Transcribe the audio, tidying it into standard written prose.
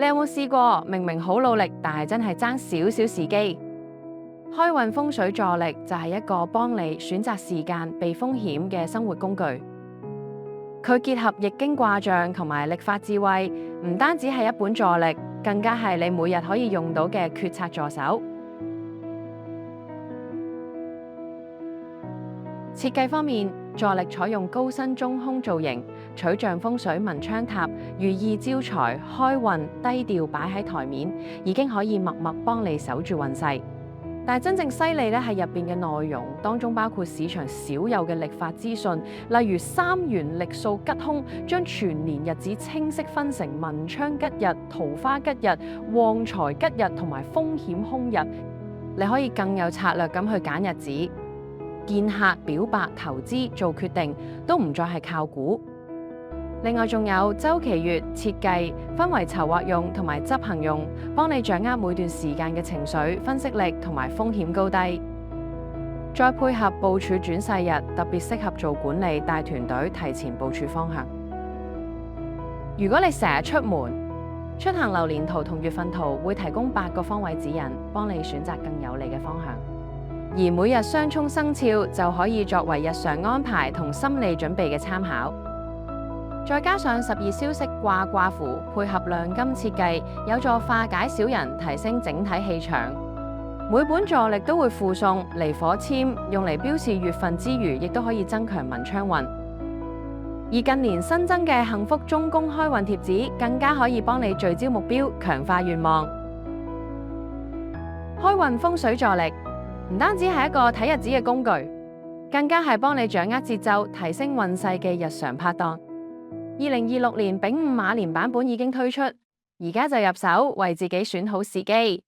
你有冇試過明明好努力，但係真係爭少少時機？開運風水助力就係一個幫你選擇時間避風險嘅生活工具。佢結合易經卦象同埋曆法智慧，唔單止係一本助力，更加係你每日可以用到嘅決策助手。設計方面，助力採用高身中空造型，取像風水文昌塔，寓意招財開運，低調擺喺台面，已經可以默默幫你守住運勢。但係真正犀利咧，係入邊嘅內容，當中包括市場少有嘅曆法資訊，例如三元曆數吉凶，將全年日子清晰分成文昌吉日、桃花吉日、旺財吉日同埋風險凶日，你可以更有策略咁去揀日子。見客、表白、投資、做決定都唔再係靠估。另外仲有周期月設計，分為籌劃用同埋執行用，幫你掌握每段時間嘅情緒、分析力同埋風險高低。再配合部署轉世日，特別適合做管理、帶團隊、提前部署方向。如果你成日出門，出行流年圖同月份圖會提供8個方位指引，幫你選擇更有利嘅方向。而每日相沖生肖就可以作為日常安排同心理準備嘅參考。再加上12消息卦符配合亮金設計，有助化解小人，提升整體氣場。每本助力都會附送離火籤，用嚟標示月份之餘，亦都可以增強文昌運。而近年新增嘅幸福中宮開運貼紙，更加可以幫你聚焦目標，強化願望。開運風水助力唔單止係一個睇日子嘅工具，更加係幫你掌握節奏、提升運勢嘅日常拍檔。2026年丙午馬年版本已經推出，而家就入手，為自己選好時機。